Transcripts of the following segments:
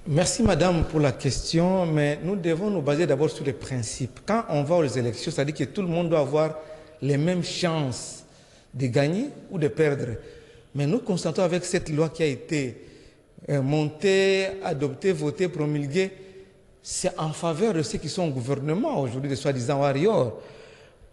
Merci madame pour la question, mais nous devons nous baser d'abord sur les principes. Quand on va aux élections, ça dit que tout le monde doit avoir les mêmes chances de gagner ou de perdre. Mais nous constatons avec cette loi qui a été montée, adoptée, votée, promulguée, c'est en faveur de ceux qui sont au gouvernement aujourd'hui, de soi-disant warriors.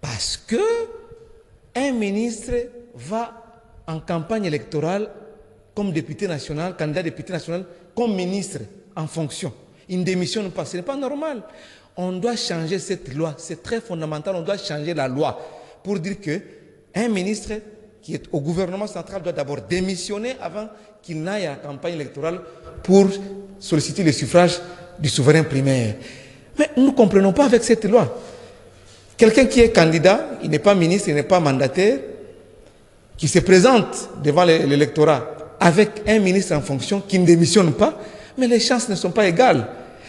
Parce que un ministre va en campagne électorale comme député national, candidat député national, comme ministre en fonction. Il ne démissionne pas, ce n'est pas normal. On doit changer cette loi, c'est très fondamental, on doit changer la loi pour dire qu'un ministre qui est au gouvernement central doit d'abord démissionner avant qu'il n'aille à la campagne électorale pour solliciter le suffrage du souverain primaire. Mais nous ne comprenons pas avec cette loi. Quelqu'un qui est candidat, il n'est pas ministre, il n'est pas mandataire, qui se présente devant l'électorat avec un ministre en fonction qui ne démissionne pas, mais les chances ne sont pas égales.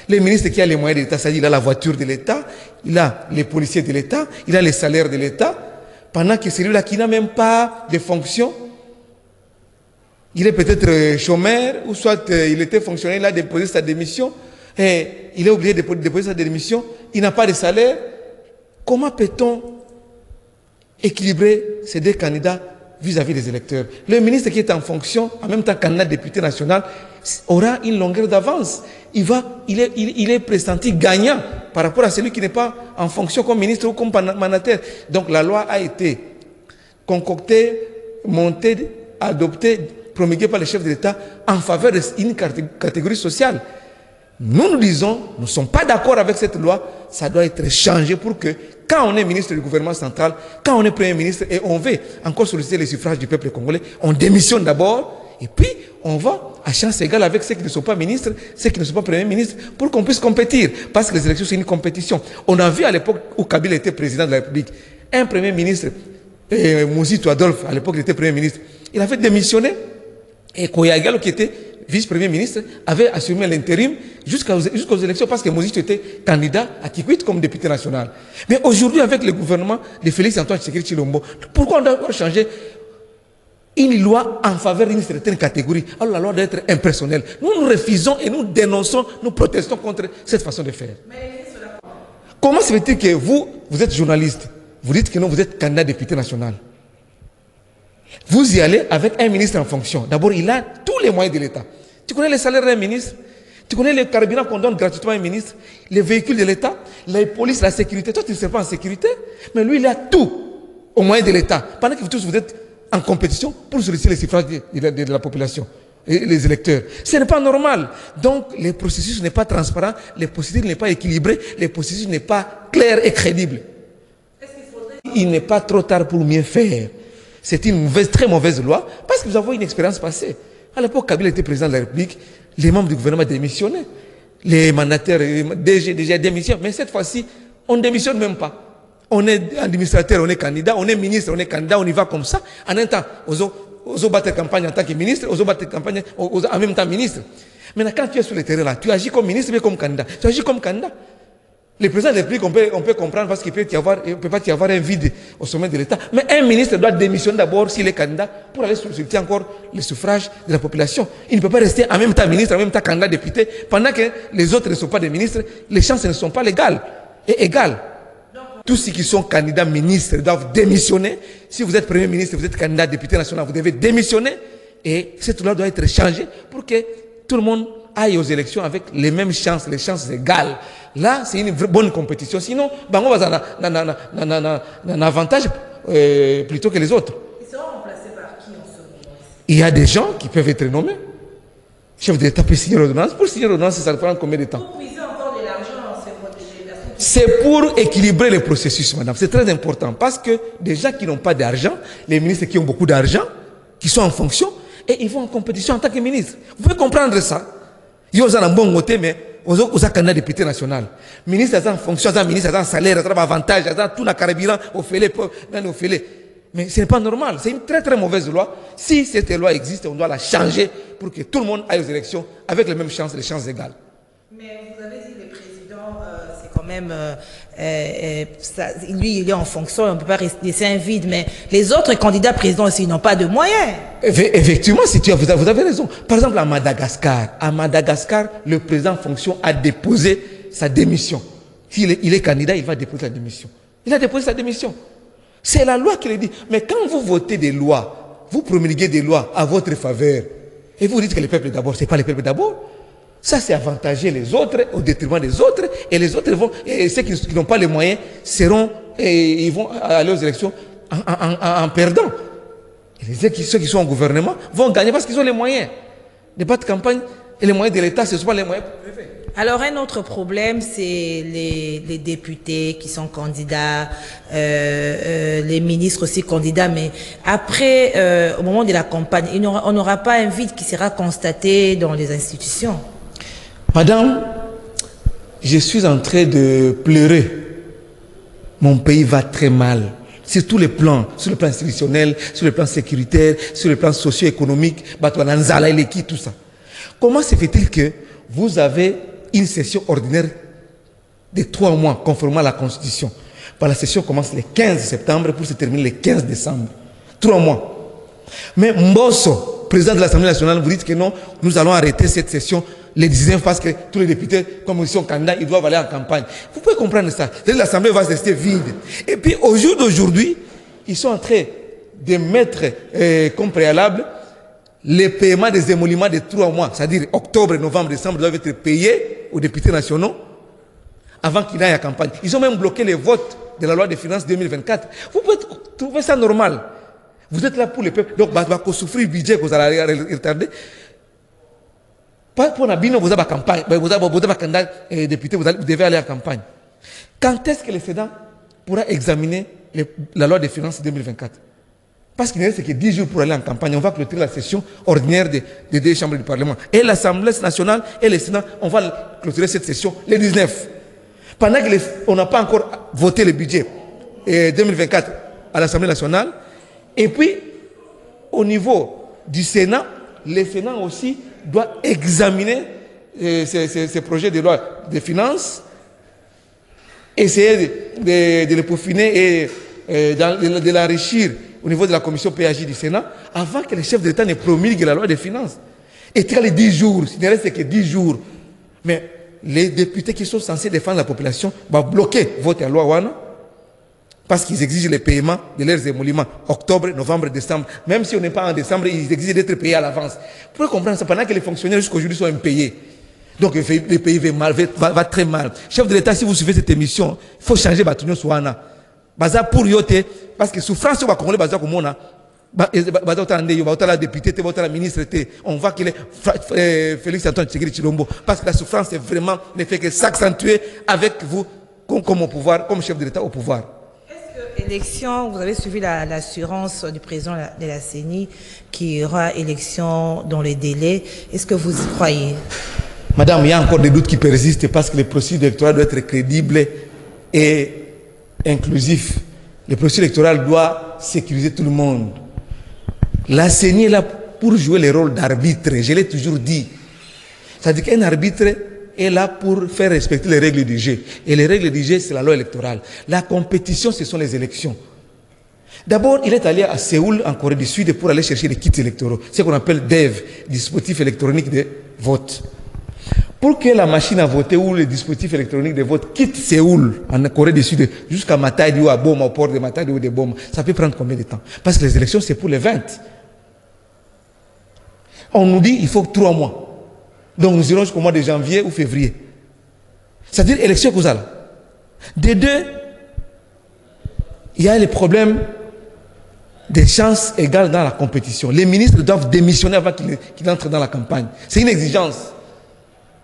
Le ministre qui a les moyens de l'État, c'est-à-dire il a la voiture de l'État, il a les policiers de l'État, il a les salaires de l'État, pendant que celui-là qui n'a même pas de fonction, il est peut-être chômeur, ou soit il était fonctionnaire, il a déposé sa démission, et il est obligé de déposer sa démission, il n'a pas de salaire. Comment peut-on équilibrer ces deux candidats vis-à-vis des électeurs? Le ministre qui est en fonction, en même temps candidat député national, aura une longueur d'avance. Il est pressenti gagnant par rapport à celui qui n'est pas en fonction comme ministre ou comme mandataire. Donc la loi a été concoctée, montée, adoptée, promulguée par le chef de l'État en faveur d'une catégorie sociale. Nous disons, nous ne sommes pas d'accord avec cette loi, ça doit être changé pour que, quand on est ministre du gouvernement central, quand on est premier ministre et on veut encore solliciter les suffrages du peuple congolais, on démissionne d'abord et puis on va à chance égale avec ceux qui ne sont pas ministres, ceux qui ne sont pas premiers ministres, pour qu'on puisse compétir. Parce que les élections, c'est une compétition. On a vu à l'époque où Kabila était président de la République, un premier ministre, Mouzito Adolphe, à l'époque il était premier ministre, il avait démissionné et Koyagalo qui était vice-premier ministre, avait assumé l'intérim jusqu'aux élections parce que Mouzito était candidat à Kikwit comme député national. Mais aujourd'hui, avec le gouvernement de Félix-Antoine Tshisekedi Tshilombo, pourquoi on doit changer une loi en faveur d'une certaine catégorie? Alors la loi doit être impersonnelle. Nous refusons et nous dénonçons, nous protestons contre cette façon de faire. Comment se fait-il que vous êtes journaliste, vous dites que non, vous êtes candidat député national? Vous y allez avec un ministre en fonction. D'abord, il a tous les moyens de l'État. Tu connais les salaires d'un ministre? Tu connais les carburants qu'on donne gratuitement à un ministre? Les véhicules de l'État? Les polices, la sécurité? Toi, tu ne sais pas en sécurité? Mais lui, il a tout aux moyens de l'État. Pendant que vous tous, vous êtes en compétition pour solliciter les suffrages de la population et les électeurs. Ce n'est pas normal. Donc, le processus n'est pas transparent, le processus n'est pas équilibré, le processus n'est pas clair et crédible. Il n'est pas trop tard pour mieux faire. C'est une très mauvaise loi parce que nous avons une expérience passée. À l'époque, Kabila était président de la République, les membres du gouvernement démissionnaient. Les mandataires, déjà démissionnent. Mais cette fois-ci, on ne démissionne même pas. On est administrateur, on est candidat, on est ministre, on est candidat, on y va comme ça. En un temps, on battre campagne en tant que ministre, on battre campagne en même temps ministre. Maintenant, quand tu es sur le terrain là, tu agis comme ministre mais comme candidat. Tu agis comme candidat. Le président de la République, on peut comprendre parce qu'il ne peut pas y avoir un vide au sommet de l'État. Mais un ministre doit démissionner d'abord s'il est candidat pour aller solliciter encore le suffrage de la population. Il ne peut pas rester en même temps ministre, en même temps candidat député, pendant que les autres ne sont pas des ministres. Les chances ne sont pas légales et égales. Tous ceux qui sont candidats ministres doivent démissionner. Si vous êtes premier ministre, vous êtes candidat député national, vous devez démissionner. Et cette loi doit être changée pour que tout le monde aille aux élections avec les mêmes chances, les chances égales. Là, c'est une bonne compétition. Sinon, Bango va un avantage plutôt que les autres. Ils seront remplacés par qui en ce moment? Il y a des gens qui peuvent être nommés. Chef de l'État peut signer l'ordonnance. Pour signer l'ordonnance, ça prend combien de temps? Pour puiser encore de l'argent dans ces protégés. C'est pour équilibrer le processus, madame. C'est très important. Parce que des gens qui n'ont pas d'argent, les ministres qui ont beaucoup d'argent, qui sont en fonction, et ils vont en compétition en tant que ministre. Vous pouvez comprendre ça? Ils ont un bon côté, mais ils ont un candidat député national. Ministre en fonction, ministre en salaire, en avantage, tout le carburant au fêlé, au fêlé. Mais ce n'est pas normal. C'est une très très mauvaise loi. Si cette loi existe, on doit la changer pour que tout le monde aille aux élections avec les mêmes chances, les chances égales. Mais vous avez dit que les présidents, c'est quand même même, lui, il est en fonction, on ne peut pas laisser un vide, mais les autres candidats présidents aussi n'ont pas de moyens. Effectivement, vous avez raison. Par exemple, à Madagascar, le président en fonction a déposé sa démission. Il est candidat, il va déposer sa démission. Il a déposé sa démission. C'est la loi qui le dit. Mais quand vous votez des lois, vous promulguez des lois à votre faveur, et vous dites que le peuple d'abord, ce n'est pas le peuple d'abord. Ça, c'est avantager les autres au détriment des autres. Et les autres vont, et ceux qui n'ont pas les moyens, ils vont aller aux élections en perdant. Et ceux qui sont au gouvernement vont gagner parce qu'ils ont les moyens. Les bas de campagne et les moyens de l'État, ce ne sont pas les moyens privés. Alors, un autre problème, c'est les députés qui sont candidats, les ministres aussi candidats, mais après, au moment de la campagne, on n'aura pas un vide qui sera constaté dans les institutions. Madame, je suis en train de pleurer. Mon pays va très mal. Sur tous les plans, sur le plan institutionnel, sur le plan sécuritaire, sur le plan socio-économique, tout ça. Comment se fait-il que vous avez une session ordinaire de 3 mois, conformément à la Constitution? La session commence le 15 septembre pour se terminer le 15 décembre. 3 mois. Mais Mbosso, président de l'Assemblée nationale, vous dites que non, nous allons arrêter cette session le 19 parce que tous les députés, comme ils sont candidats, ils doivent aller en campagne. Vous pouvez comprendre ça. L'Assemblée va rester vide. Et puis, au jour d'aujourd'hui, ils sont en train de mettre comme préalable les paiements des émoluments de 3 mois, c'est-à-dire octobre, novembre, décembre, doivent être payés aux députés nationaux avant qu'ils aillent à campagne. Ils ont même bloqué les votes de la loi des finances 2024. Vous pouvez trouver ça normal. Vous êtes là pour le peuple. Donc, vous allez souffrir le budget que vous allez retarder. Pas pour Nabino, vous avez la campagne. Vous avez un candidat député, vous devez aller à campagne. Quand est-ce que le Sénat pourra examiner la loi des finances 2024? Parce qu'il ne reste que 10 jours pour aller en campagne. On va clôturer la session ordinaire des 2 chambres du Parlement. Et l'Assemblée nationale et le Sénat, on va clôturer cette session le 19. Pendant qu'on n'a pas encore voté le budget 2024 à l'Assemblée nationale. Et puis, au niveau du Sénat, le Sénat aussi doit examiner ces projets de loi de finances, essayer de les peaufiner et de l'enrichir au niveau de la commission PAJ du Sénat, avant que le chef de l'État ne promulgue la loi des finances. Et très les 10 jours, il ne reste que 10 jours. Mais les députés qui sont censés défendre la population vont bloquer votre loi WANA parce qu'ils exigent les paiements de leurs émoluments octobre, novembre, décembre. Même si on n'est pas en décembre, ils exigent d'être payés à l'avance. Vous pouvez comprendre ça pendant que les fonctionnaires jusqu'à aujourd'hui sont impayés. Donc le pays va très mal. Chef de l'État, si vous suivez cette émission, il faut changer Batounion Souana. Baza pour yote, parce que souffrance va congolais baza comme on a. Baza otande, baza la députée, baza la ministre, on voit qu'il est Félix Antoine Tshisekedi Tshilombo, parce que la souffrance est vraiment ne fait que s'accentuer avec vous comme au pouvoir, comme chef de l'État au pouvoir. Est-ce que élection, vous avez suivi l'assurance du président de la CENI qu'il y aura élection dans les délais? Est-ce que vous y croyez? Madame, il y a encore des doutes qui persistent parce que le processus électoral doit être crédible et inclusif. Le processus électoral doit sécuriser tout le monde. La CENI est là pour jouer le rôle d'arbitre, je l'ai toujours dit. C'est-à-dire qu'un arbitre est là pour faire respecter les règles du jeu. Et les règles du jeu, c'est la loi électorale. La compétition, ce sont les élections. D'abord, il est allé à Séoul, en Corée du Sud, pour aller chercher les kits électoraux. C'est ce qu'on appelle DEV, dispositif électronique de vote. Pour que la machine à voter ou le dispositif électronique de vote quitte Séoul, en Corée du Sud, jusqu'à Matadi ou à Boma, au port de Matadi ou de Boma, ça peut prendre combien de temps? Parce que les élections, c'est pour les 20. On nous dit qu'il faut 3 mois. Donc nous irons jusqu'au mois de janvier ou février. C'est-à-dire élection que vous avez. De deux, il y a les problèmes des chances égales dans la compétition. Les ministres doivent démissionner avant qu'ils entrent dans la campagne. C'est une exigence.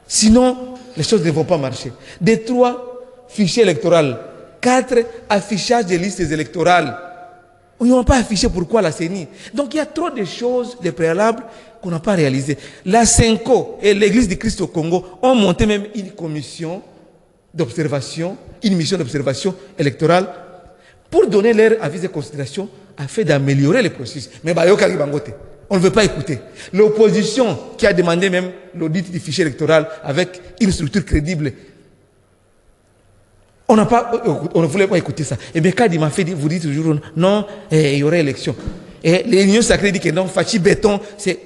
Sinon, les choses ne vont pas marcher. Des 3, fichiers électoraux. 4, affichage des listes électorales. Ils n'ont pas affiché pourquoi la CENI. Donc il y a trop de choses, des préalables qu'on n'a pas réalisées. La CENCO et l'Église du Christ au Congo ont monté même une commission d'observation, une mission d'observation électorale pour donner leur avis de considération afin d'améliorer le processus. Mais on ne veut pas écouter. L'opposition qui a demandé même l'audit du fichier électoral avec une structure crédible On ne voulait pas écouter ça. Et bien quand il m'a fait dire, vous dites toujours non, il y aurait élection. Et l'Union sacrée dit que non, Fachi Béton, c'est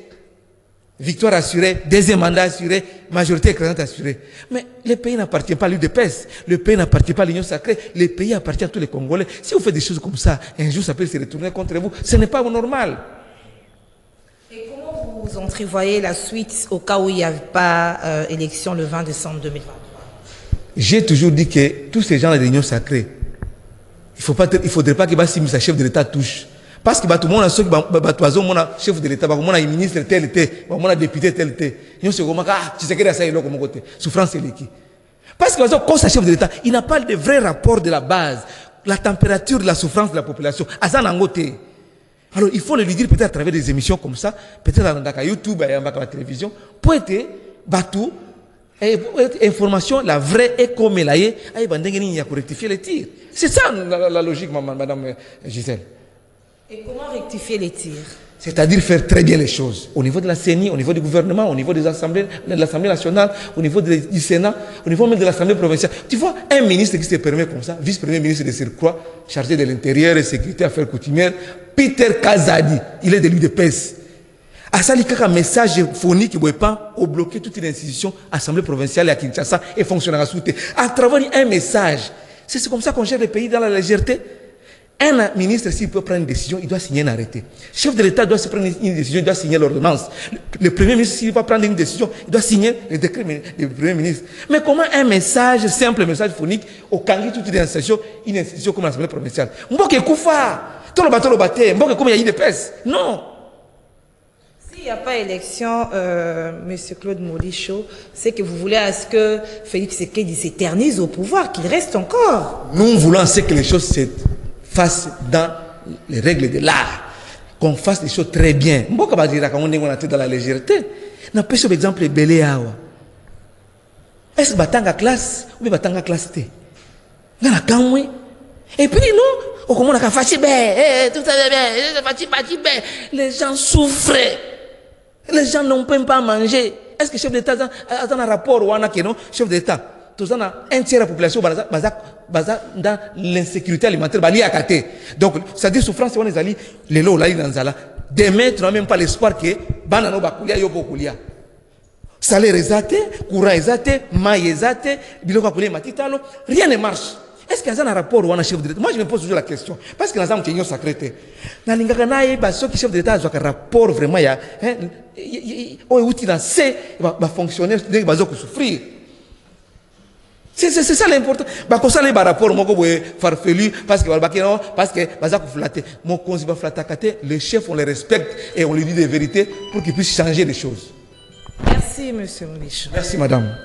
victoire assurée, deuxième mandat assuré, majorité écrasante assurée. Mais le pays n'appartient pas à l'UDPS, le pays n'appartient pas à l'Union sacrée, le pays appartient à tous les Congolais. Si vous faites des choses comme ça, un jour ça peut se retourner contre vous, ce n'est pas normal. Et comment vous entrevoyez la suite au cas où il n'y a pas élection le 20 décembre 2023? J'ai toujours dit que tous ces gens de l'Union sacrée, il ne faudrait pas que le chef de l'État touche. Parce que tout le monde a chef de l'État, tout le monde a ministre tel, tout le monde a député tel. Ils se disent, tu sais que ça est là comme côté. Souffrance c'est l'équipe. Parce que quand c'est chef de l'État, il n'a pas de vrai rapport de la base, la température de la souffrance de la population. Alors il faut le lui dire peut-être à travers des émissions comme ça, peut-être dans YouTube, dans la télévision, pour être bateau, information, la vraie et comme elle est, il y a rectifier les tirs. C'est ça la logique, madame Gisèle. Et comment rectifier les tirs? C'est-à-dire faire très bien les choses. Au niveau de la CENI, au niveau du gouvernement, au niveau des assemblées, de l'Assemblée nationale, au niveau du Sénat, au niveau même de l'Assemblée provinciale. Tu vois, un ministre qui se permet comme ça, vice-premier ministre de surcroît, chargé de l'intérieur et sécurité affaires coutumières, Peter Kazadi, il est de l'UDPS. À ça, il y a un message phonique qui ne peut pas bloquer toute une institution, Assemblée provinciale et à Kinshasa et fonctionnera sous à travers un message. C'est comme ça qu'on gère le pays dans la légèreté. Un ministre, s'il peut prendre une décision, il doit signer un arrêté. Le chef de l'État doit se prendre une décision, il doit signer l'ordonnance. Le premier ministre, s'il va prendre une décision, il doit signer le décret du premier ministre. Mais comment un message, simple message phonique, au Kangi, toute une institution comme l'Assemblée provinciale? Mboke Koufa, tout le bateau, Mboke comme il y a eu des pèses. Non. S'il n'y a pas élection, M. Claude Molicho, c'est que vous voulez à ce que Félix Tshisekedi s'éternise au pouvoir, qu'il reste encore. Nous voulons que les choses se fassent dans les règles de l'art, qu'on fasse des choses très bien. Mboka va dire qu'on est dans la légèreté. N'a pas par exemple Belé Awa. Est-ce que batanga classe ou bien batanga classe T? Et puis non, au comment on a fâché tout ça les gens souffrent. Les gens n'ont même pas mangé. Est-ce que le chef d'État a un rapport ou un chef d'État? Tout un tiers de la population dans l'insécurité alimentaire. Donc, c'est-à-dire souffrance, on est allé, les lots, là, demain, tu n'as même pas l'espoir que banano bakulia yo bokulia. Salaire exaté, courant exaté, maille exaté, biloko bakulia matitalo, rien ne marche. Est-ce qu'il y a un rapport ou un chef de l'État? Moi, je me pose toujours la question. Parce que nous avons une sacrée. Dans l'Ingakanaï, ceux qui chef de l'État ont un rapport vraiment, il y a un outil dans C, va fonctionner, il va souffrir. C'est ça l'important. Comme ça, les rapports, farfelu, parce que va flatter. Mon conseil va flatter. Les chefs, on les respecte et on lui dit des vérités pour qu'ils puissent changer les choses. Merci, monsieur Molicho. Merci, madame.